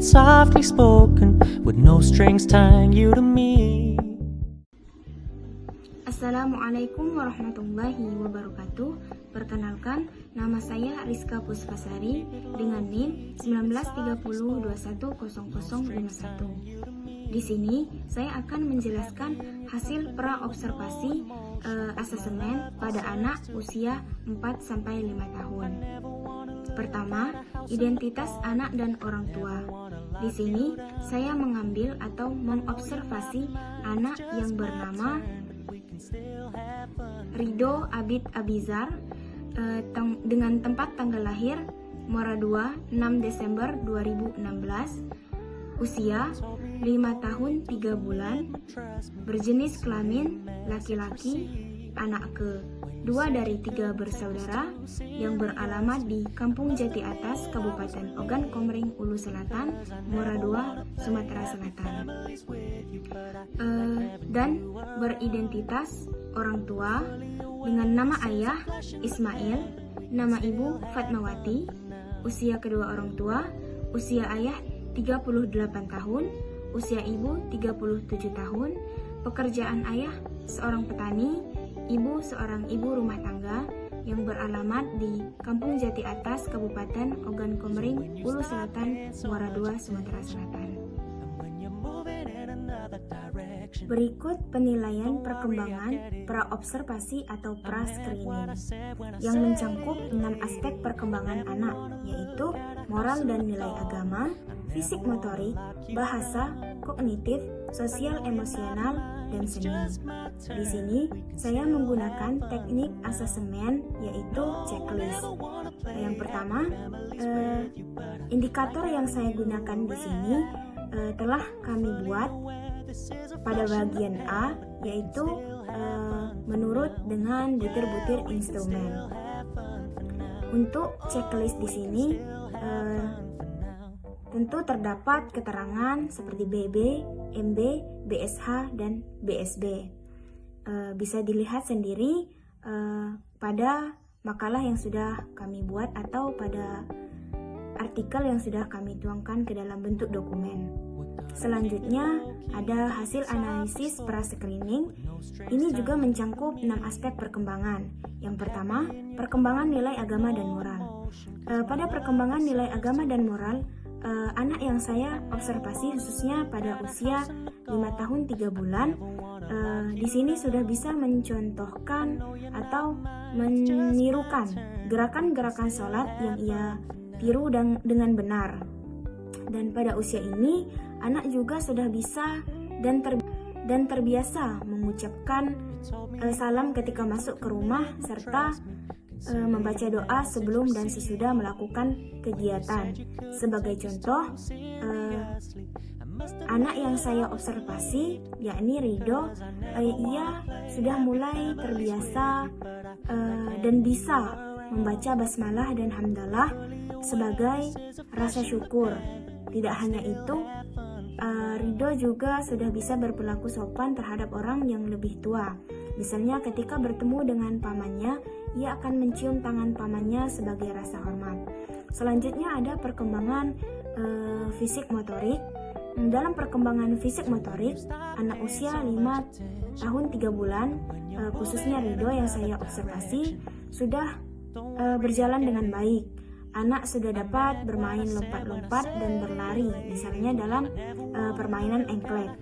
softly spoken, with no strings tying you to me. Assalamualaikum warahmatullahi wabarakatuh. Perkenalkan, nama saya Rizka Puspasari dengan NIM 1930210051. Di sini saya akan menjelaskan hasil pra-observasi asesemen pada anak usia 4-5 tahun. Pertama, identitas anak dan orang tua. Di sini saya mengambil atau mengobservasi anak yang bernama Ridho Abid Abizar dengan tempat tanggal lahir Muara 2 6 Desember 2016, usia 5 tahun 3 bulan, berjenis kelamin laki-laki, anak kedua dari 3 bersaudara yang beralamat di Kampung Jati Atas, Kabupaten Ogan Komering Ulu Selatan, Muara 2, Sumatera Selatan, dan beridentitas orang tua dengan nama ayah Ismail, nama ibu Fatmawati, usia kedua orang tua, usia ayah 38 tahun, usia ibu 37 tahun, pekerjaan ayah seorang petani, ibu seorang ibu rumah tangga yang beralamat di Kampung Jati Atas, Kabupaten Ogan Komering Ulu Selatan, Muara 2, Sumatera Selatan. Berikut penilaian perkembangan pra-observasi atau pra-screening yang mencangkup 6 aspek perkembangan anak, yaitu moral dan nilai agama, fisik motorik, bahasa, kognitif, sosial emosional, dan seni. Di sini saya menggunakan teknik asesemen yaitu checklist. Yang pertama, indikator yang saya gunakan di sini telah kami buat pada bagian A, yaitu menurut dengan butir-butir instrumen. Untuk checklist di sini tentu terdapat keterangan seperti BB, MB, BSH, dan BSB. Bisa dilihat sendiri pada makalah yang sudah kami buat atau pada artikel yang sudah kami tuangkan ke dalam bentuk dokumen. Selanjutnya ada hasil analisis pra-screening. Ini juga mencangkup 6 aspek perkembangan. Yang pertama, perkembangan nilai agama dan moral. Pada perkembangan nilai agama dan moral, anak yang saya observasi khususnya pada usia 5 tahun 3 bulan, di sini sudah bisa mencontohkan atau menirukan gerakan-gerakan sholat yang ia tiru dengan benar. Dan pada usia ini, anak juga sudah bisa dan terbiasa mengucapkan salam ketika masuk ke rumah serta membaca doa sebelum dan sesudah melakukan kegiatan. Sebagai contoh, anak yang saya observasi yakni Ridho, ia sudah mulai terbiasa dan bisa membaca basmalah dan hamdalah sebagai rasa syukur. Tidak hanya itu, Ridho juga sudah bisa berperilaku sopan terhadap orang yang lebih tua. Misalnya ketika bertemu dengan pamannya, ia akan mencium tangan pamannya sebagai rasa hormat. Selanjutnya ada perkembangan fisik motorik. Dalam perkembangan fisik motorik, anak usia 5 tahun 3 bulan, khususnya Ridho yang saya observasi, sudah berjalan dengan baik. Anak sudah dapat bermain lompat-lompat dan berlari, misalnya dalam permainan engklek.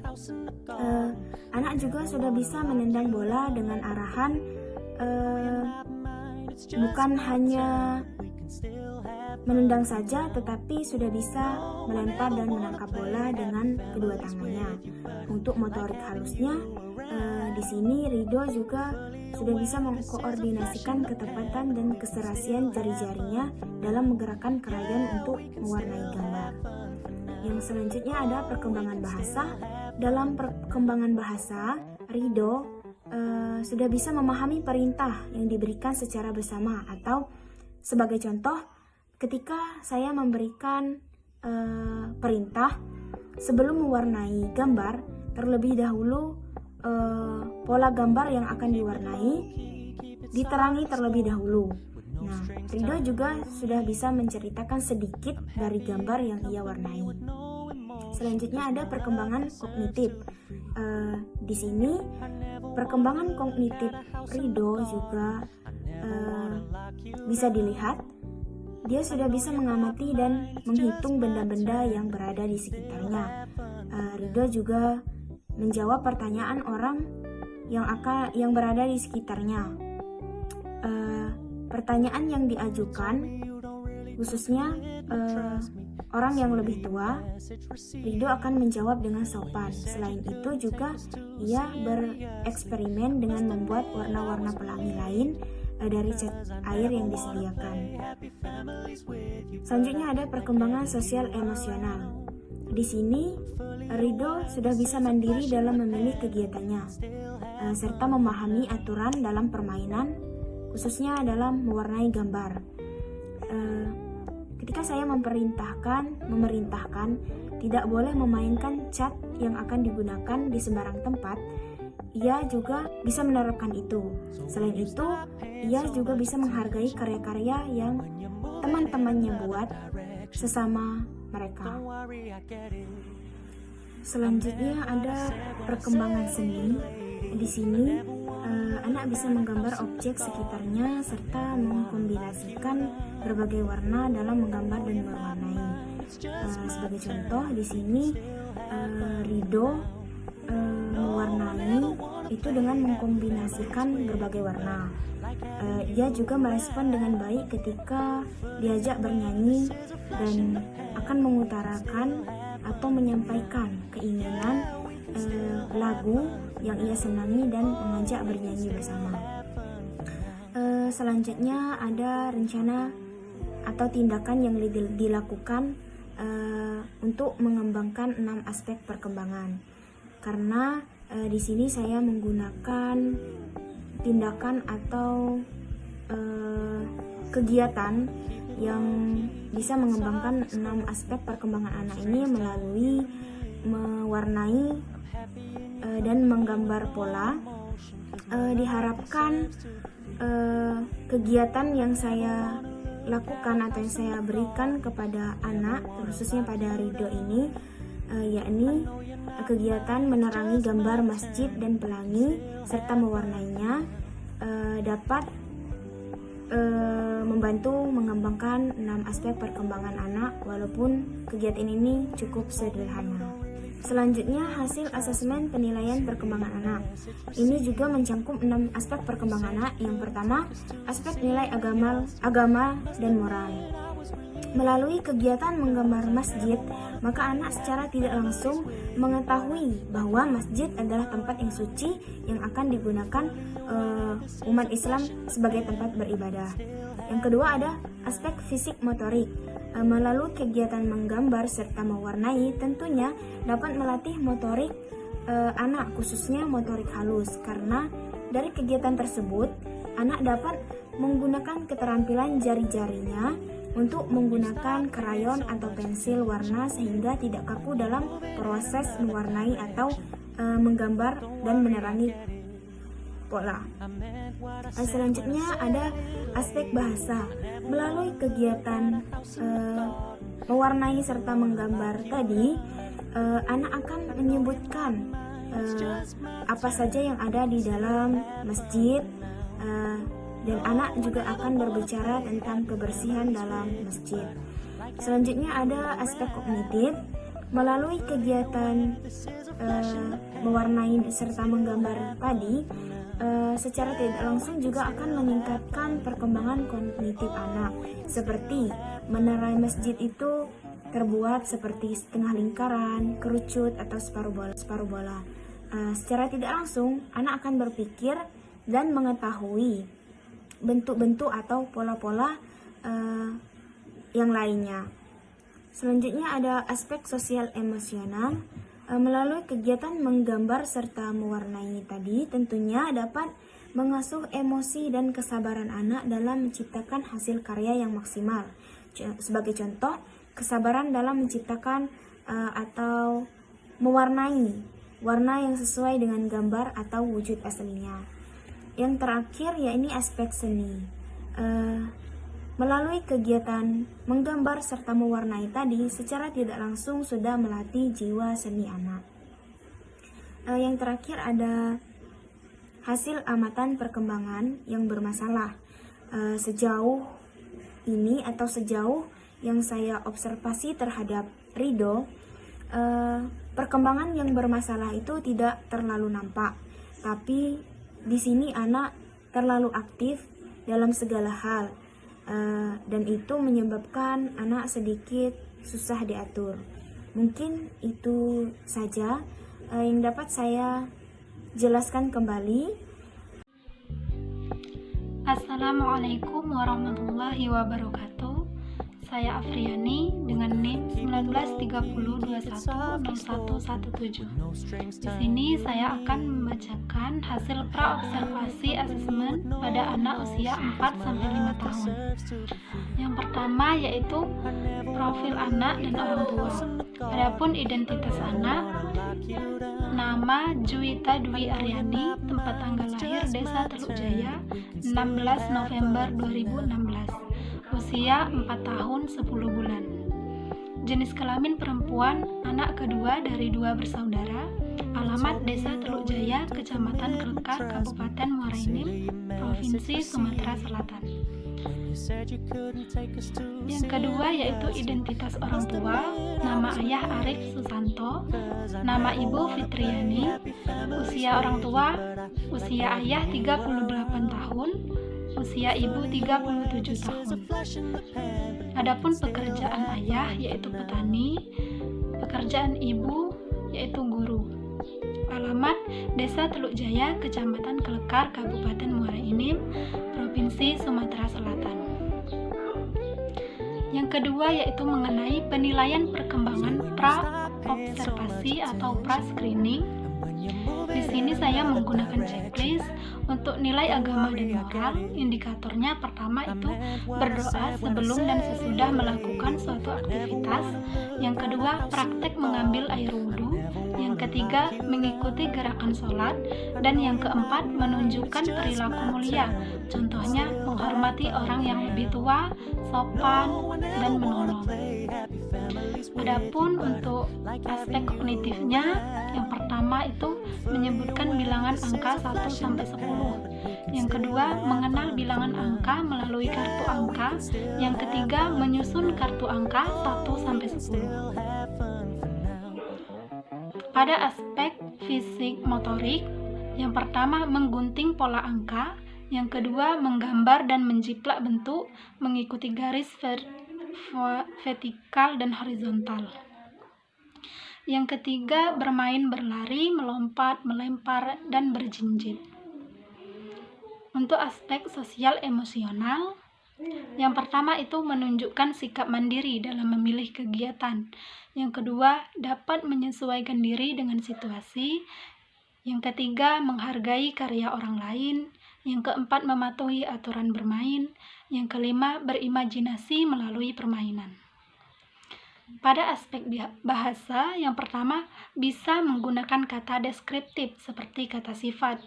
Anak juga sudah bisa menendang bola dengan arahan bukan hanya menendang saja, tetapi sudah bisa melempar dan menangkap bola dengan kedua tangannya. Untuk motorik halusnya, di sini Ridho juga sudah bisa mengkoordinasikan ketepatan dan keserasian jari-jarinya dalam menggerakkan krayon untuk mewarnai gambar. Yang selanjutnya ada perkembangan bahasa. Dalam perkembangan bahasa, Ridho sudah bisa memahami perintah yang diberikan secara bersama, atau sebagai contoh, ketika saya memberikan perintah, sebelum mewarnai gambar, terlebih dahulu pola gambar yang akan diwarnai diterangi terlebih dahulu. Nah, Ridho juga sudah bisa menceritakan sedikit dari gambar yang ia warnai. Selanjutnya ada perkembangan kognitif. Di sini perkembangan kognitif Ridho juga bisa dilihat. Dia sudah bisa mengamati dan menghitung benda-benda yang berada di sekitarnya. Ridho juga menjawab pertanyaan orang yang berada di sekitarnya. Pertanyaan yang diajukan, khususnya orang yang lebih tua, Ridho akan menjawab dengan sopan. Selain itu juga ia bereksperimen dengan membuat warna-warna pelangi lain dari cat air yang disediakan. Selanjutnya ada perkembangan sosial emosional. Di sini Ridho sudah bisa mandiri dalam memilih kegiatannya, serta memahami aturan dalam permainan, khususnya dalam mewarnai gambar. Ketika saya memerintahkan tidak boleh memainkan cat yang akan digunakan di sembarang tempat, ia juga bisa menerapkan itu. Selain itu, ia juga bisa menghargai karya-karya yang teman-temannya buat sesama mereka. Selanjutnya ada perkembangan seni. Di sini anak bisa menggambar objek sekitarnya serta mengkombinasikan berbagai warna dalam menggambar dan mewarnai. Sebagai contoh, di sini Ridho mewarnai itu dengan mengkombinasikan berbagai warna. Ia juga merespon dengan baik ketika diajak bernyanyi dan akan mengutarakan atau menyampaikan keinginan lagu yang ia senangi dan mengajak bernyanyi bersama. Selanjutnya ada rencana atau tindakan yang dilakukan untuk mengembangkan 6 aspek perkembangan. Karena di sini saya menggunakan tindakan atau kegiatan yang bisa mengembangkan 6 aspek perkembangan anak ini melalui mewarnai dan menggambar pola. Diharapkan kegiatan yang saya lakukan atau yang saya berikan kepada anak, khususnya pada Ridho ini, yakni kegiatan menerangi gambar masjid dan pelangi serta mewarnainya, dapat membantu mengembangkan 6 aspek perkembangan anak, walaupun kegiatan ini cukup sederhana. Selanjutnya, hasil asesmen penilaian perkembangan anak. Ini juga mencangkup 6 aspek perkembangan anak. Yang pertama, aspek nilai agama dan moral. Melalui kegiatan menggambar masjid, maka anak secara tidak langsung mengetahui bahwa masjid adalah tempat yang suci yang akan digunakan umat Islam sebagai tempat beribadah. Yang kedua ada aspek fisik motorik. Melalui kegiatan menggambar serta mewarnai tentunya dapat melatih motorik anak, khususnya motorik halus, karena dari kegiatan tersebut anak dapat menggunakan keterampilan jari-jarinya untuk menggunakan krayon atau pensil warna sehingga tidak kaku dalam proses mewarnai atau menggambar dan menerangi pola. Selanjutnya ada aspek bahasa. Melalui kegiatan mewarnai serta menggambar tadi, anak akan menyebutkan apa saja yang ada di dalam masjid, dan anak juga akan berbicara tentang kebersihan dalam masjid. Selanjutnya ada aspek kognitif. Melalui kegiatan mewarnai serta menggambar tadi, secara tidak langsung juga akan meningkatkan perkembangan kognitif anak. Seperti menerai masjid itu terbuat seperti setengah lingkaran, kerucut, atau separuh bola. Secara tidak langsung, anak akan berpikir dan mengetahui bentuk-bentuk atau pola-pola yang lainnya. Selanjutnya ada aspek sosial emosional. Melalui kegiatan menggambar serta mewarnai tadi tentunya dapat mengasuh emosi dan kesabaran anak dalam menciptakan hasil karya yang maksimal. Sebagai contoh, kesabaran dalam menciptakan atau mewarnai warna yang sesuai dengan gambar atau wujud aslinya. Yang terakhir yakni aspek seni. Melalui kegiatan menggambar serta mewarnai tadi, secara tidak langsung sudah melatih jiwa seni anak. Yang terakhir ada hasil amatan perkembangan yang bermasalah. Sejauh ini atau sejauh yang saya observasi terhadap Rido, perkembangan yang bermasalah itu tidak terlalu nampak. Tapi di sini anak terlalu aktif dalam segala hal. Dan itu menyebabkan anak sedikit susah diatur. Mungkin itu saja yang dapat saya jelaskan kembali. Assalamualaikum warahmatullahi wabarakatuh. Saya Afriani dengan NIM 1930210117. Di sini saya akan membacakan hasil pra-observasi asesmen pada anak usia 4-5 tahun. Yang pertama yaitu profil anak dan orang tua. Adapun identitas anak, nama Juwita Dwi Aryani, tempat tanggal lahir Desa Teluk Jaya, 16 November 2016. Usia 4 tahun 10 bulan. Jenis kelamin perempuan, anak kedua dari 2 bersaudara. Alamat Desa Teluk Jaya, Kecamatan Kelekar, Kabupaten Muara Enim, Provinsi Sumatera Selatan. Yang kedua yaitu identitas orang tua. Nama ayah Arif Susanto, nama ibu Fitriani. Usia orang tua, usia ayah 38 tahun, usia ibu 37 tahun. Adapun pekerjaan ayah yaitu petani, pekerjaan ibu yaitu guru. Alamat Desa Teluk Jaya, Kecamatan Kelekar, Kabupaten Muara Enim, Provinsi Sumatera Selatan. Yang kedua yaitu mengenai penilaian perkembangan pra-observasi atau pra-screening. Di sini saya menggunakan checklist untuk nilai agama dan moral. Indikatornya pertama itu berdoa sebelum dan sesudah melakukan suatu aktivitas. Yang kedua, praktek mengambil air wudhu. Yang ketiga, mengikuti gerakan sholat. Dan yang keempat, menunjukkan perilaku mulia. Contohnya, menghormati orang yang lebih tua, sopan, dan menolong. Adapun untuk aspek kognitifnya, yang pertama itu menyebutkan bilangan angka 1-10. Yang kedua, mengenal bilangan angka melalui kartu angka. Yang ketiga, menyusun kartu angka 1-10. Pada aspek fisik motorik, yang pertama menggunting pola angka, yang kedua menggambar dan menjiplak bentuk mengikuti garis vertikal dan horizontal. Yang ketiga bermain berlari, melompat, melempar, dan berjinjit. Untuk aspek sosial emosional, yang pertama itu menunjukkan sikap mandiri dalam memilih kegiatan. Yang kedua, dapat menyesuaikan diri dengan situasi. Yang ketiga, menghargai karya orang lain. Yang keempat, mematuhi aturan bermain. Yang kelima, berimajinasi melalui permainan. Pada aspek bahasa, yang pertama, bisa menggunakan kata deskriptif seperti kata sifat.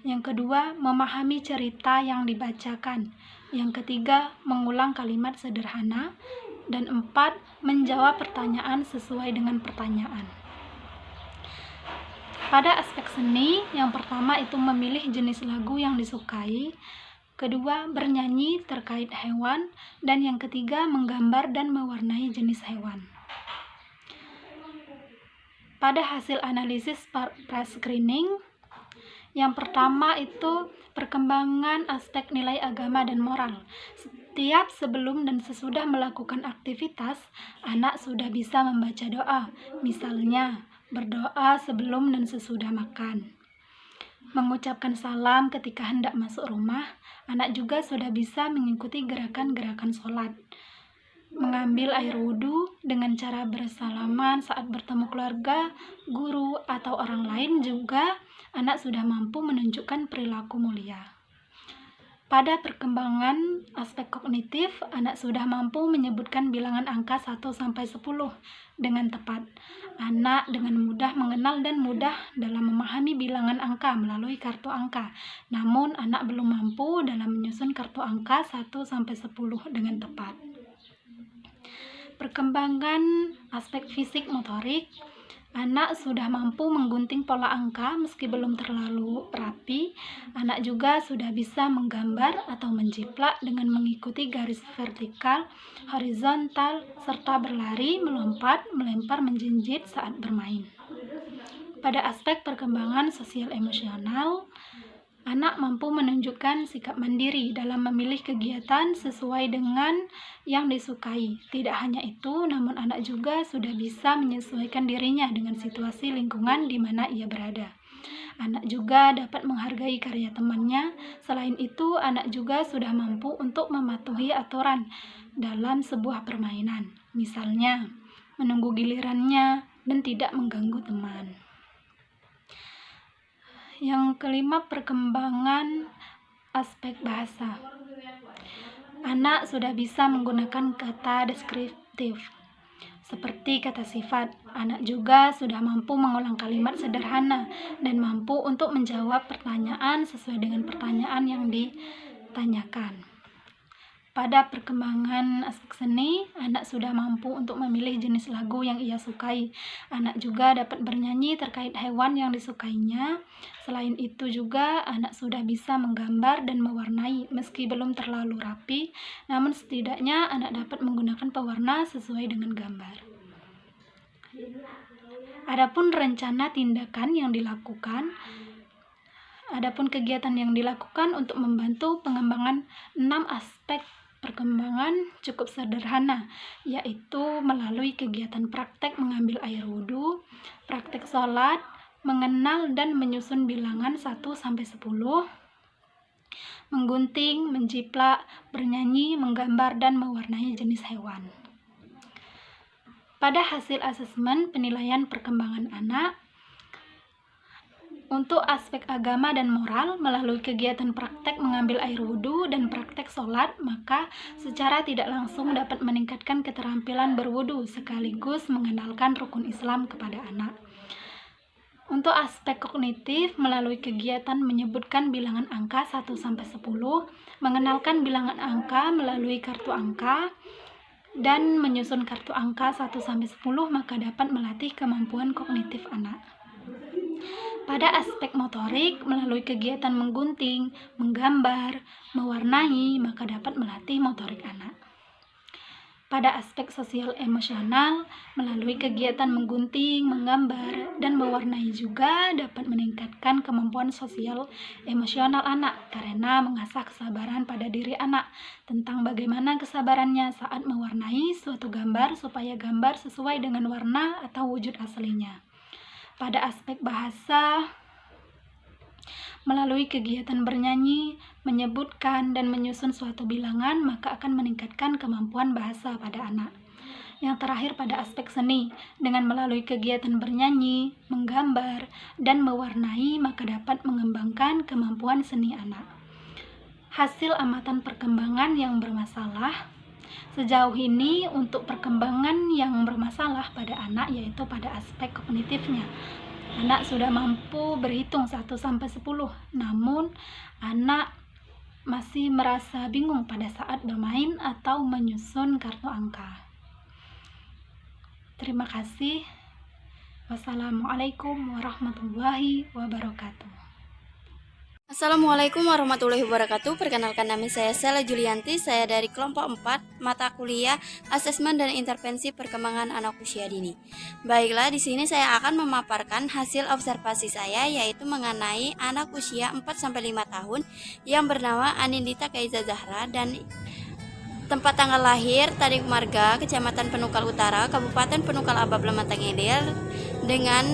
Yang kedua, memahami cerita yang dibacakan. Yang ketiga, mengulang kalimat sederhana. Dan empat, menjawab pertanyaan sesuai dengan pertanyaan. Pada aspek seni, yang pertama itu memilih jenis lagu yang disukai. Kedua, bernyanyi terkait hewan. Dan yang ketiga, menggambar dan mewarnai jenis hewan. Pada hasil analisis pra-screening, yang pertama itu perkembangan aspek nilai agama dan moral. Setiap sebelum dan sesudah melakukan aktivitas, anak sudah bisa membaca doa. Misalnya, berdoa sebelum dan sesudah makan. Mengucapkan salam ketika hendak masuk rumah, anak juga sudah bisa mengikuti gerakan-gerakan sholat. Mengambil air wudhu dengan cara bersalaman saat bertemu keluarga, guru, atau orang lain juga, anak sudah mampu menunjukkan perilaku mulia. Pada perkembangan aspek kognitif, anak sudah mampu menyebutkan bilangan angka 1-10 dengan tepat. Anak dengan mudah mengenal dan mudah dalam memahami bilangan angka melalui kartu angka. Namun, anak belum mampu dalam menyusun kartu angka 1-10 dengan tepat. Perkembangan aspek fisik motorik, anak sudah mampu menggunting pola angka meski belum terlalu rapi. Anak juga sudah bisa menggambar atau menjiplak dengan mengikuti garis vertikal, horizontal, serta berlari, melompat, melempar, menjinjit saat bermain. Pada aspek perkembangan sosial emosional, anak mampu menunjukkan sikap mandiri dalam memilih kegiatan sesuai dengan yang disukai. Tidak hanya itu, namun anak juga sudah bisa menyesuaikan dirinya dengan situasi lingkungan di mana ia berada. Anak juga dapat menghargai karya temannya. Selain itu, anak juga sudah mampu untuk mematuhi aturan dalam sebuah permainan. Misalnya, menunggu gilirannya dan tidak mengganggu teman. Yang kelima, perkembangan aspek bahasa. Anak sudah bisa menggunakan kata deskriptif seperti kata sifat. Anak juga sudah mampu mengulang kalimat sederhana dan mampu untuk menjawab pertanyaan sesuai dengan pertanyaan yang ditanyakan. Pada perkembangan aspek seni, anak sudah mampu untuk memilih jenis lagu yang ia sukai. Anak juga dapat bernyanyi terkait hewan yang disukainya. Selain itu juga, anak sudah bisa menggambar dan mewarnai meski belum terlalu rapi, namun setidaknya anak dapat menggunakan pewarna sesuai dengan gambar. Adapun rencana tindakan yang dilakukan, adapun kegiatan yang dilakukan untuk membantu pengembangan 6 aspek perkembangan cukup sederhana, yaitu melalui kegiatan praktek mengambil air wudhu, praktek sholat, mengenal dan menyusun bilangan 1-10, menggunting, menjiplak, bernyanyi, menggambar, dan mewarnai jenis hewan. Pada hasil asesmen penilaian perkembangan anak, untuk aspek agama dan moral melalui kegiatan praktek mengambil air wudhu dan praktek sholat, maka secara tidak langsung dapat meningkatkan keterampilan berwudhu sekaligus mengenalkan rukun Islam kepada anak. Untuk aspek kognitif melalui kegiatan menyebutkan bilangan angka 1-10, mengenalkan bilangan angka melalui kartu angka, dan menyusun kartu angka 1-10, maka dapat melatih kemampuan kognitif anak. Pada aspek motorik, melalui kegiatan menggunting, menggambar, mewarnai, maka dapat melatih motorik anak. Pada aspek sosial emosional, melalui kegiatan menggunting, menggambar, dan mewarnai juga dapat meningkatkan kemampuan sosial emosional anak karena mengasah kesabaran pada diri anak tentang bagaimana kesabarannya saat mewarnai suatu gambar supaya gambar sesuai dengan warna atau wujud aslinya. Pada aspek bahasa, melalui kegiatan bernyanyi, menyebutkan, dan menyusun suatu bilangan, maka akan meningkatkan kemampuan bahasa pada anak. Yang terakhir pada aspek seni, dengan melalui kegiatan bernyanyi, menggambar, dan mewarnai, maka dapat mengembangkan kemampuan seni anak. Hasil amatan perkembangan yang bermasalah. Sejauh ini untuk perkembangan yang bermasalah pada anak yaitu pada aspek kognitifnya. Anak sudah mampu berhitung 1-10, namun anak masih merasa bingung pada saat bermain atau menyusun kartu angka. Terima kasih. Wassalamualaikum warahmatullahi wabarakatuh. Assalamualaikum warahmatullahi wabarakatuh. Perkenalkan, nama saya Sela Julianti. Saya dari kelompok 4 mata kuliah Asesmen dan Intervensi Perkembangan Anak Usia Dini. Baiklah, di sini saya akan memaparkan hasil observasi saya, yaitu mengenai anak usia 4-5 tahun yang bernama Anindita Kaiza Zahra dan tempat tanggal lahir Tarik Marga, Kecamatan Penukal Utara, Kabupaten Penukal Abab Lematang Ilir, dengan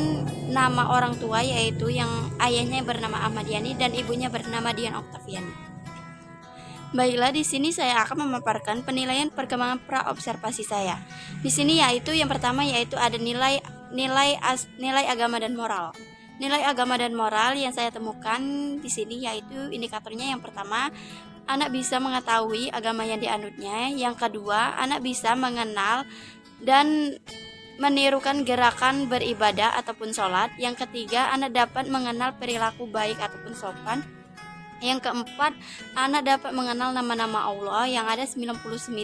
nama orang tua yaitu yang ayahnya bernama Ahmad Yani dan ibunya bernama Dian Oktaviani. Baiklah, di sini saya akan memaparkan penilaian perkembangan praobservasi saya. Di sini yaitu yang pertama yaitu ada nilai agama dan moral. Nilai agama dan moral yang saya temukan di sini yaitu indikatornya yang pertama, anak bisa mengetahui agama yang dianutnya. Yang kedua, anak bisa mengenal dan menirukan gerakan beribadah ataupun sholat. Yang ketiga, anak dapat mengenal perilaku baik ataupun sopan. Yang keempat, anak dapat mengenal nama-nama Allah yang ada 99.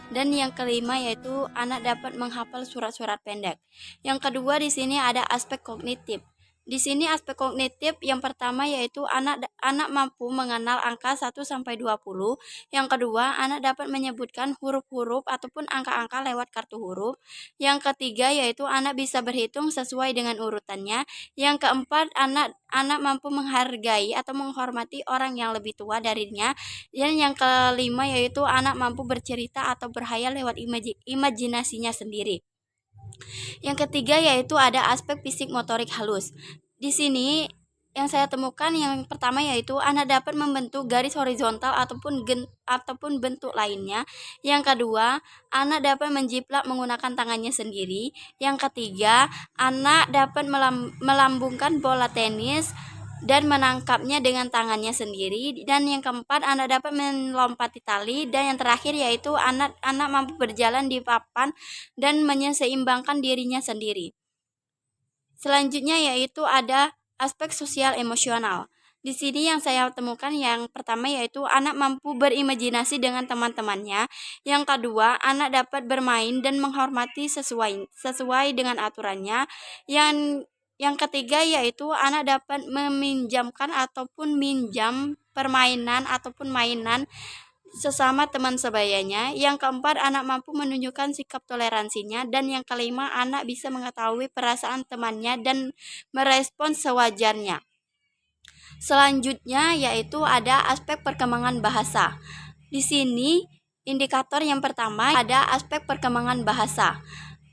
Dan yang kelima yaitu anak dapat menghafal surat-surat pendek. Yang kedua di sini ada aspek kognitif. Di sini aspek kognitif yang pertama yaitu anak mampu mengenal angka 1 sampai 20. Yang kedua, anak dapat menyebutkan huruf-huruf ataupun angka-angka lewat kartu huruf. Yang ketiga yaitu anak bisa berhitung sesuai dengan urutannya. Yang keempat, anak mampu menghargai atau menghormati orang yang lebih tua darinya. Dan yang kelima yaitu anak mampu bercerita atau berhayal lewat imajinasinya sendiri. Yang ketiga yaitu ada aspek fisik motorik halus. Di sini yang saya temukan yang pertama yaitu anak dapat membentuk garis horizontal ataupun bentuk lainnya. Yang kedua, anak dapat menjiplak menggunakan tangannya sendiri. Yang ketiga, anak dapat melambungkan bola tenis dan menangkapnya dengan tangannya sendiri. Dan yang keempat, anak dapat melompati tali. Dan yang terakhir yaitu anak mampu berjalan di papan dan menyeimbangkan dirinya sendiri. Selanjutnya yaitu ada aspek sosial emosional. Di sini yang saya temukan yang pertama yaitu anak mampu berimajinasi dengan teman-temannya. Yang kedua, anak dapat bermain dan menghormati sesuai dengan aturannya. Yang ketiga yaitu anak dapat meminjamkan ataupun minjam permainan ataupun mainan sesama teman sebayanya. Yang keempat, anak mampu menunjukkan sikap toleransinya. Dan yang kelima, anak bisa mengetahui perasaan temannya dan merespon sewajarnya. Selanjutnya yaitu ada aspek perkembangan bahasa. Di sini indikator yang pertama ada aspek perkembangan bahasa.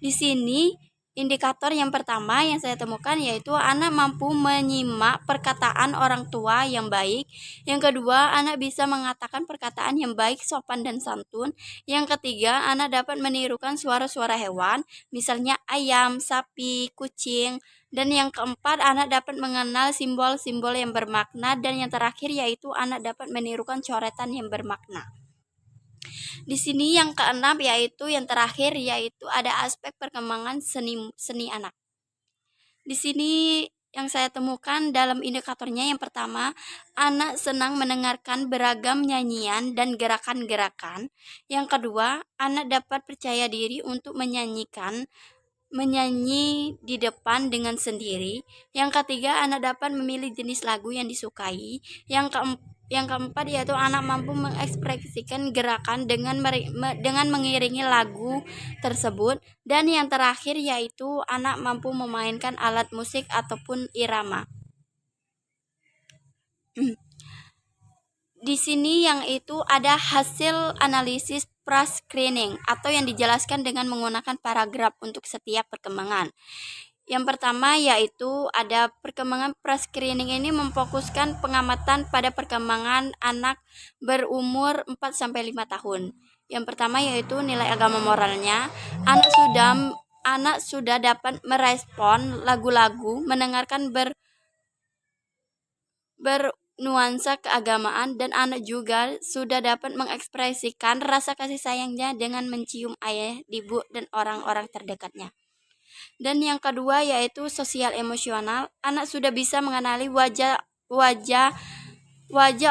Di sini indikator yang pertama yang saya temukan yaitu anak mampu menyimak perkataan orang tua yang baik. Yang kedua, anak bisa mengatakan perkataan yang baik, sopan, dan santun. Yang ketiga, anak dapat menirukan suara-suara hewan, misalnya ayam, sapi, kucing. Dan yang keempat, anak dapat mengenal simbol-simbol yang bermakna. Dan yang terakhir yaitu anak dapat menirukan coretan yang bermakna. Di sini yang keenam yaitu yang terakhir yaitu ada aspek perkembangan seni anak. Di sini yang saya temukan dalam indikatornya yang pertama, anak senang mendengarkan beragam nyanyian dan gerakan-gerakan. Yang kedua, anak dapat percaya diri untuk menyanyi di depan dengan sendiri. Yang ketiga, anak dapat memilih jenis lagu yang disukai. Yang keempat yaitu anak mampu mengekspresikan gerakan dengan mengiringi lagu tersebut. Dan yang terakhir yaitu anak mampu memainkan alat musik ataupun irama. Di sini yang itu ada hasil analisis pra-screening atau yang dijelaskan dengan menggunakan paragraf untuk setiap perkembangan. Yang pertama yaitu ada perkembangan pra-screening ini memfokuskan pengamatan pada perkembangan anak berumur 4-5 tahun. Yang pertama yaitu nilai agama moralnya. Anak sudah dapat merespon lagu-lagu, mendengarkan bernuansa keagamaan, dan anak juga sudah dapat mengekspresikan rasa kasih sayangnya dengan mencium ayah, ibu, dan orang-orang terdekatnya. Dan yang kedua yaitu sosial emosional. Anak sudah bisa mengenali wajah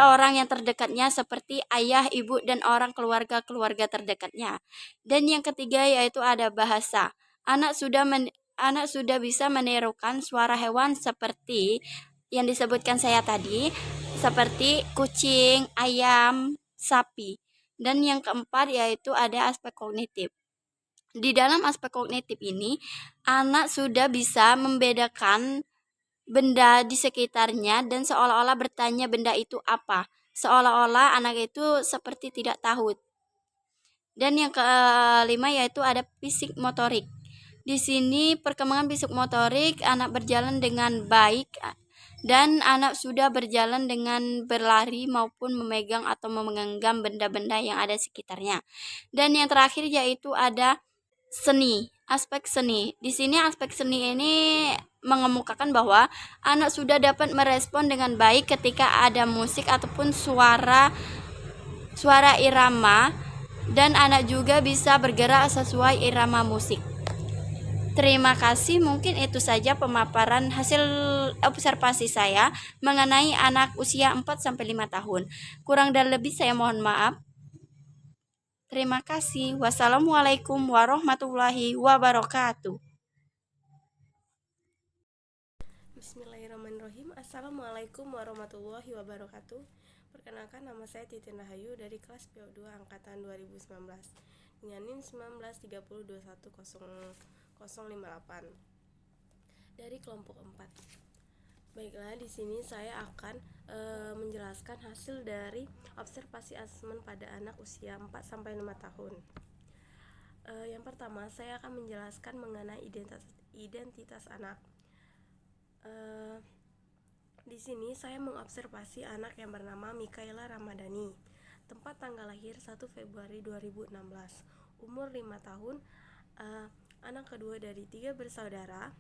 orang yang terdekatnya seperti ayah, ibu, dan orang keluarga terdekatnya. Dan yang ketiga yaitu ada bahasa. Anak sudah bisa menirukan suara hewan seperti yang disebutkan saya tadi, seperti kucing, ayam, sapi. Dan yang keempat yaitu ada aspek kognitif. Di dalam aspek kognitif ini, anak sudah bisa membedakan benda di sekitarnya dan seolah-olah bertanya benda itu apa. Seolah-olah anak itu seperti tidak tahu. Dan yang kelima yaitu ada fisik motorik. Di sini perkembangan fisik motorik anak berjalan dengan baik dan anak sudah berjalan dengan berlari maupun memegang atau menggenggam benda-benda yang ada sekitarnya. Dan yang terakhir yaitu ada seni, aspek seni. Di sini aspek seni ini mengemukakan bahwa anak sudah dapat merespon dengan baik ketika ada musik ataupun suara suara irama, dan anak juga bisa bergerak sesuai irama musik. Terima kasih, mungkin itu saja pemaparan hasil observasi saya mengenai anak usia 4-5 tahun. Kurang dan lebih saya mohon maaf. Terima kasih. Wassalamualaikum warahmatullahi wabarakatuh. Bismillahirrahmanirrahim. Assalamualaikum warahmatullahi wabarakatuh. Perkenalkan, nama saya Titin Rahayu dari kelas PO2 angkatan 2019 dengan NIM 1930210058 dari kelompok 4. Baiklah, di sini saya akan menjelaskan hasil dari observasi asesmen pada anak usia 4-5 tahun. Yang pertama, saya akan menjelaskan mengenai identitas anak. Di sini saya mengobservasi anak yang bernama Mikaela Ramadhani. Tempat tanggal lahir 1 Februari 2016. Umur 5 tahun. Anak kedua dari 3 bersaudara.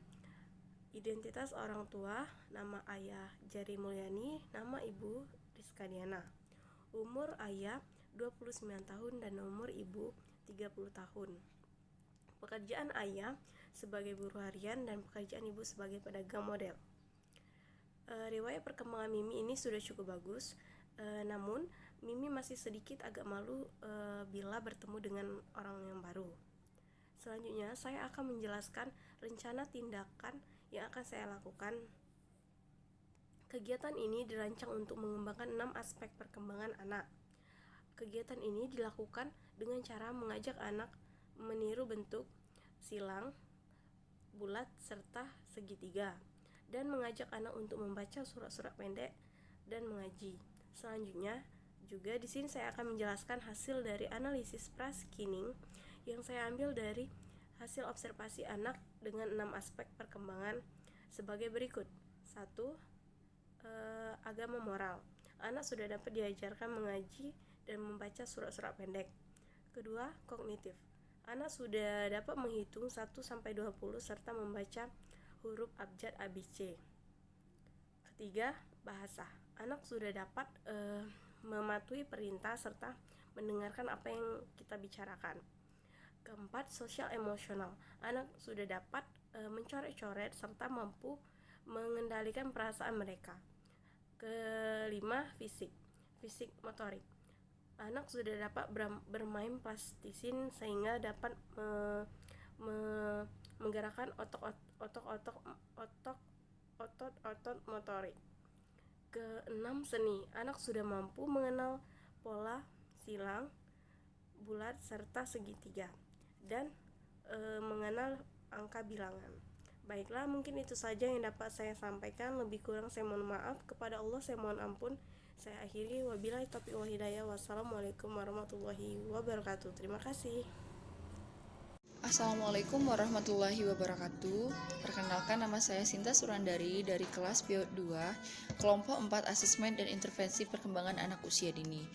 Identitas orang tua, nama ayah Jari Mulyani, nama ibu Rizka Diana. Umur ayah 29 tahun dan umur ibu 30 tahun. Pekerjaan ayah sebagai buruh harian dan pekerjaan ibu sebagai pedagang model. Riwayat perkembangan Mimi ini sudah cukup bagus, namun Mimi masih sedikit agak malu bila bertemu dengan orang yang baru. Selanjutnya, saya akan menjelaskan rencana tindakan yang akan saya lakukan. Kegiatan ini dirancang untuk mengembangkan 6 aspek perkembangan anak. Kegiatan ini dilakukan dengan cara mengajak anak meniru bentuk silang, bulat, serta segitiga, dan mengajak anak untuk membaca surat-surat pendek dan mengaji. Selanjutnya, juga di sini saya akan menjelaskan hasil dari analisis pra-screening yang saya ambil dari hasil observasi anak dengan 6 aspek perkembangan sebagai berikut. 1. Agama moral. Anak sudah dapat diajarkan mengaji dan membaca surat-surat pendek. Kedua, kognitif. Anak sudah dapat menghitung 1-20 serta membaca huruf abjad ABC. Ketiga, bahasa. Anak sudah dapat mematuhi perintah serta mendengarkan apa yang kita bicarakan. Keempat, sosial emosional. Anak sudah dapat mencoret-coret serta mampu mengendalikan perasaan mereka. Kelima, fisik motorik. Anak sudah dapat bermain plastisin sehingga dapat menggerakkan otot motorik. Keenam, seni. Anak sudah mampu mengenal pola silang, bulat, serta segitiga, dan mengenal angka bilangan. Baiklah, mungkin itu saja yang dapat saya sampaikan. Lebih kurang saya mohon maaf. Kepada Allah saya mohon ampun. Saya akhiri, wabillahi taufiq wal hidayah. Wassalamualaikum warahmatullahi wabarakatuh. Terima kasih. Assalamualaikum warahmatullahi wabarakatuh. Perkenalkan, nama saya Sinta Surandari dari kelas PO2 kelompok 4 asesmen dan intervensi perkembangan anak usia dini.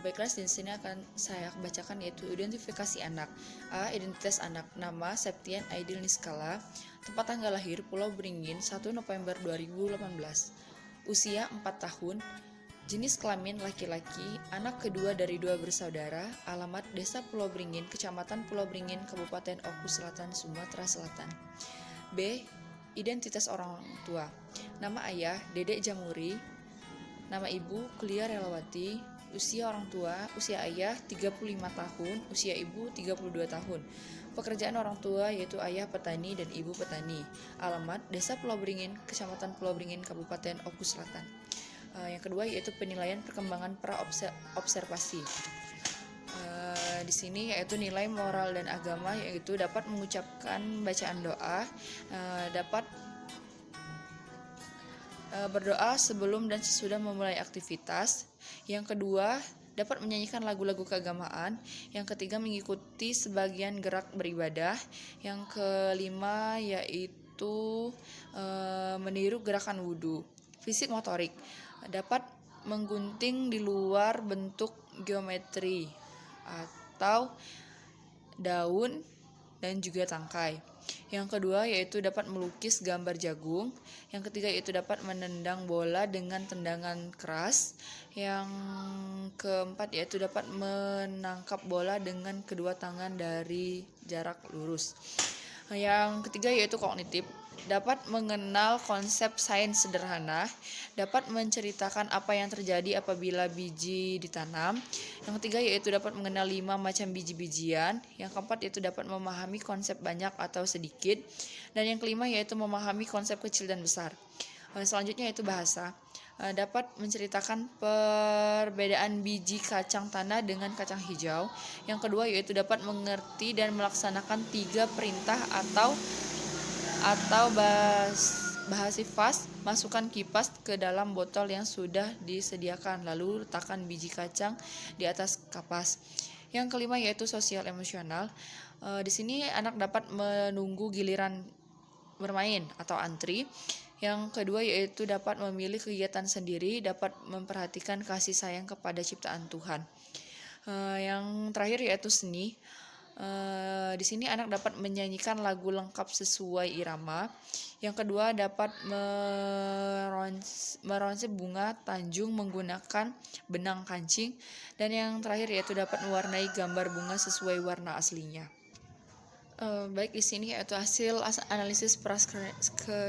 Baiklah, di sini akan saya bacakan yaitu identifikasi anak. A. Identitas anak. Nama Septian Aidil Niskala. Tempat tanggal lahir Pulau Beringin 1 November 2018. Usia 4 tahun. Jenis kelamin laki-laki, anak kedua dari 2 bersaudara, alamat Desa Pulau Beringin, Kecamatan Pulau Beringin, Kabupaten Oku Selatan, Sumatera Selatan. B. Identitas orang tua. Nama ayah Dedek Jamuri, nama ibu Kuliah Relawati, usia orang tua, usia ayah 35 tahun, usia ibu 32 tahun. Pekerjaan orang tua yaitu ayah petani dan ibu petani. Alamat Desa Pulau Beringin, Kecamatan Pulau Beringin, Kabupaten Oku Selatan. Yang kedua yaitu penilaian perkembangan pra-observasi. Di sini yaitu nilai moral dan agama, yaitu dapat mengucapkan bacaan doa, dapat berdoa sebelum dan sesudah memulai aktivitas. Yang kedua, dapat menyanyikan lagu-lagu keagamaan. Yang ketiga, mengikuti sebagian gerak beribadah. Yang kelima yaitu meniru gerakan wudhu. Fisik motorik, dapat menggunting di luar bentuk geometri atau daun dan juga tangkai. Yang kedua yaitu dapat melukis gambar jagung. Yang ketiga yaitu dapat menendang bola dengan tendangan keras. Yang keempat yaitu dapat menangkap bola dengan kedua tangan dari jarak lurus. Yang ketiga yaitu kognitif, dapat mengenal konsep sains sederhana, dapat menceritakan apa yang terjadi apabila biji ditanam. Yang ketiga yaitu dapat mengenal 5 macam biji-bijian. Yang keempat yaitu dapat memahami konsep banyak atau sedikit. Dan yang kelima yaitu memahami konsep kecil dan besar. Selanjutnya yaitu bahasa. Dapat menceritakan perbedaan biji kacang tanah dengan kacang hijau. Yang kedua yaitu dapat mengerti dan melaksanakan 3 perintah atau bahasa fast. Masukkan kipas ke dalam botol yang sudah disediakan, lalu letakkan biji kacang di atas kapas. Yang kelima yaitu sosial emosional. Di sini anak dapat menunggu giliran bermain atau antri. Yang kedua yaitu dapat memilih kegiatan sendiri, dapat memperhatikan kasih sayang kepada ciptaan Tuhan. Yang terakhir yaitu seni. Di sini anak dapat menyanyikan lagu lengkap sesuai irama. Yang kedua dapat meronsep bunga tanjung menggunakan benang kancing. Dan yang terakhir yaitu dapat mewarnai gambar bunga sesuai warna aslinya. Baik, di sini yaitu hasil analisis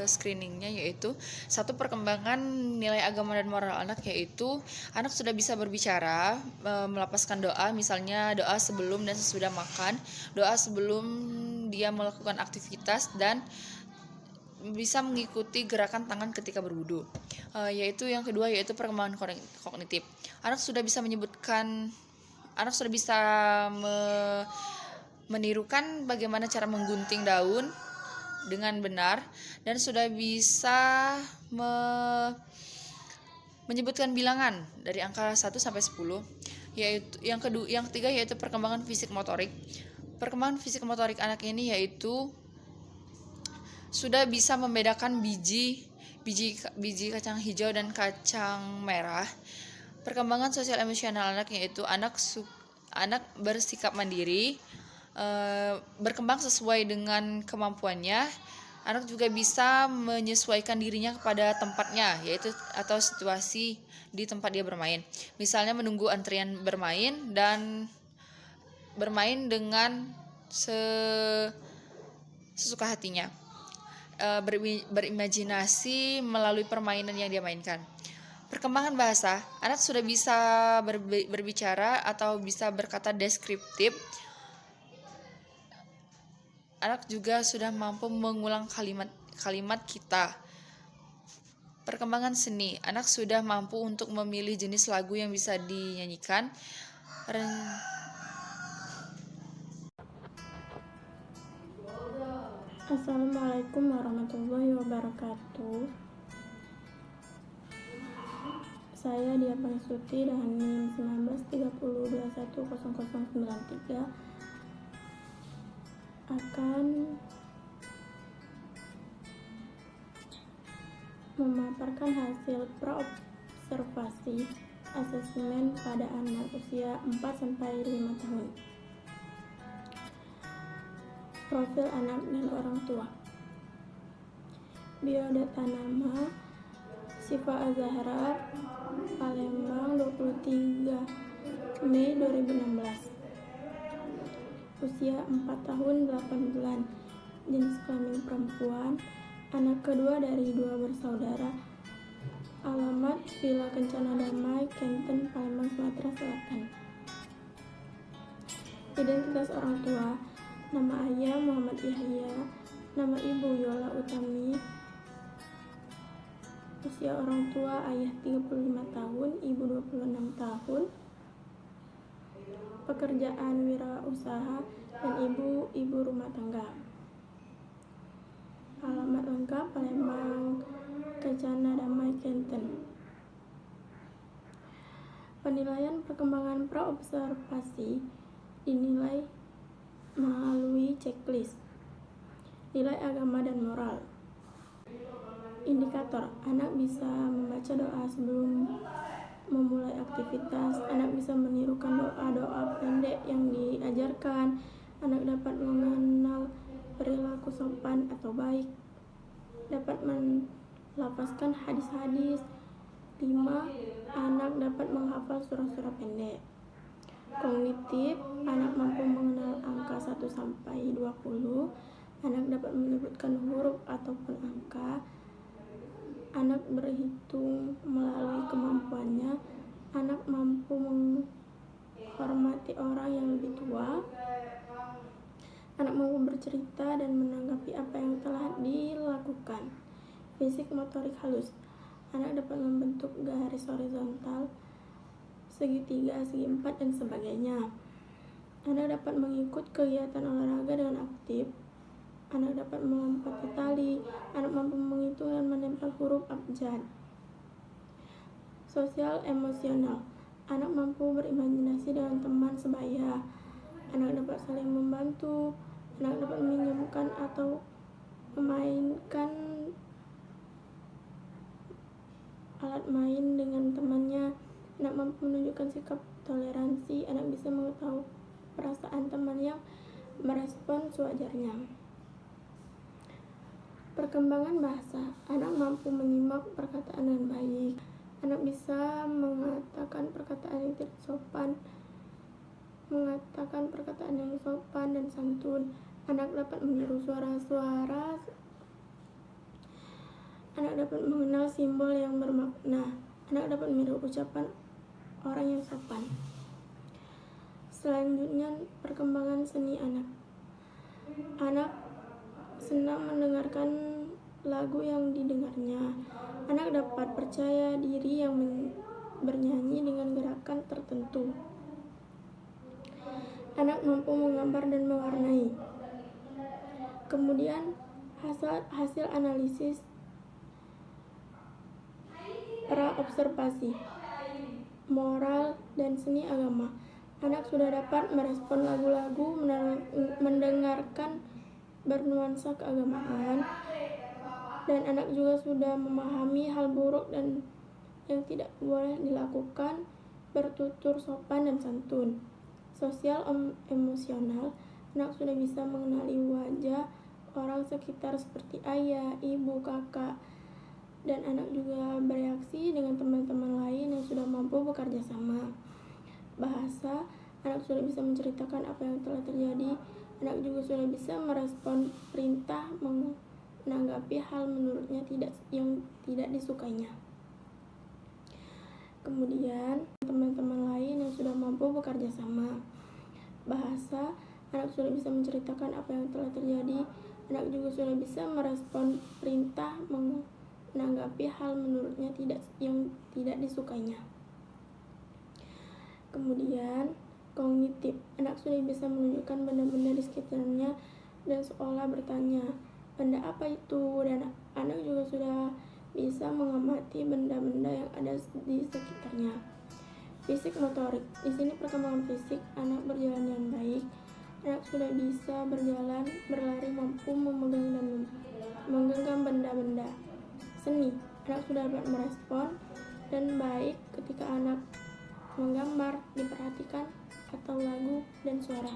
screeningnya, yaitu 1. Perkembangan nilai agama dan moral anak, yaitu anak sudah bisa berbicara, melapaskan doa, misalnya doa sebelum dan sesudah makan, doa sebelum dia melakukan aktivitas, dan bisa mengikuti gerakan tangan ketika berwudu. Yaitu yang kedua yaitu perkembangan kognitif. Anak sudah bisa menirukan bagaimana cara menggunting daun dengan benar, dan sudah bisa menyebutkan bilangan dari angka 1 sampai 10. Yaitu yang ketiga yaitu perkembangan fisik motorik. Perkembangan fisik motorik anak ini yaitu sudah bisa membedakan biji kacang hijau dan kacang merah. Perkembangan sosial emosional anak yaitu anak bersikap mandiri, berkembang sesuai dengan kemampuannya. Anak juga bisa menyesuaikan dirinya kepada tempatnya, yaitu atau situasi di tempat dia bermain. Misalnya menunggu antrian bermain dan bermain dengan sesuka hatinya. Berimajinasi melalui permainan yang dia mainkan. Perkembangan bahasa, anak sudah bisa berbicara atau bisa berkata deskriptif. Anak juga sudah mampu mengulang kalimat kita. Perkembangan seni, anak sudah mampu untuk memilih jenis lagu yang bisa dinyanyikan. Assalamualaikum warahmatullahi wabarakatuh. Saya Dia Pangsuti dengan NIM 1930210093 akan memaparkan hasil praobservasi asesmen pada anak usia 4-5 tahun. Profil anak dan orang tua. Biodata nama Syifa Azahra, Palembang, 23 Mei 2016. Usia 4 tahun 8 bulan, jenis kelamin perempuan, anak kedua dari 2 bersaudara. Alamat Villa Kencana Damai, Kenten, Palembang, Sumatera Selatan. Identitas orang tua. Nama ayah Muhammad Yahya, nama ibu Yola Utami. Usia orang tua, ayah 35 tahun, ibu 26 tahun. Pekerjaan wirausaha dan ibu rumah tangga. Alamat lengkap Palembang, Kencana Damai, Kenten. Penilaian perkembangan praobservasi dinilai melalui checklist. Nilai agama dan moral. Indikator, anak bisa membaca doa sebelum memulai aktivitas, anak bisa menirukan doa-doa pendek yang diajarkan, anak dapat mengenal perilaku sopan atau baik, dapat melafazkan hadis-hadis. 5. Anak dapat menghafal surah-surah pendek. Kognitif, anak mampu mengenal angka 1 sampai 20. Anak dapat menyebutkan huruf ataupun angka. Anak berhitung melalui kemampuannya. Anak mampu menghormati orang yang lebih tua. Anak mampu bercerita dan menanggapi apa yang telah dilakukan. Fisik motorik halus, anak dapat membentuk garis horizontal, segitiga, segi empat, dan sebagainya. Anak dapat mengikut kegiatan olahraga dengan aktif. Anak dapat melompati tali. Anak mampu menghitung dan menempel huruf abjad. Sosial emosional, anak mampu berimajinasi dengan teman sebaya. Anak dapat saling membantu. Anak dapat meminjamkan atau memainkan alat main dengan temannya. Anak mampu menunjukkan sikap toleransi. Anak bisa mengetahui perasaan teman yang merespon sewajarnya. Perkembangan bahasa, anak mampu menyimak perkataan dengan baik. Anak bisa mengatakan perkataan yang tidak sopan, mengatakan perkataan yang sopan dan santun. Anak dapat meniru suara-suara. Anak dapat mengenal simbol yang bermakna. Anak dapat meniru ucapan orang yang sopan. Selanjutnya, perkembangan seni anak. Anak senang mendengarkan lagu yang didengarnya. Anak dapat percaya diri yang bernyanyi dengan gerakan tertentu. Anak mampu menggambar dan mewarnai. Kemudian, hasil analisis praobservasi, moral, dan seni agama. Anak sudah dapat merespon lagu-lagu, mendengarkan bernuansa keagamaan, dan anak juga sudah memahami hal buruk dan yang tidak boleh dilakukan, bertutur sopan dan santun. Sosial emosional, anak sudah bisa mengenali wajah orang sekitar seperti ayah, ibu, kakak, dan anak juga bereaksi dengan teman-teman lain yang sudah mampu bekerja sama. Bahasa, anak sudah bisa menceritakan apa yang telah terjadi. Anak juga sudah bisa merespon perintah, menanggapi hal menurutnya yang tidak disukainya. Kemudian, teman-teman lain yang sudah mampu bekerja sama. Bahasa, anak sudah bisa menceritakan apa yang telah terjadi. Anak juga sudah bisa merespon perintah, menanggapi hal menurutnya yang tidak disukainya. Kemudian, kognitif, anak sudah bisa menunjukkan benda-benda di sekitarnya dan seolah bertanya, benda apa itu? Dan anak juga sudah bisa mengamati benda-benda yang ada di sekitarnya. Fisik motorik, di sini perkembangan fisik anak berjalan dengan baik. Anak sudah bisa berjalan, berlari, mampu memegang dan menggenggam benda-benda. Seni, anak sudah dapat merespon dan baik ketika anak menggambar, diperhatikan, atau lagu dan suara.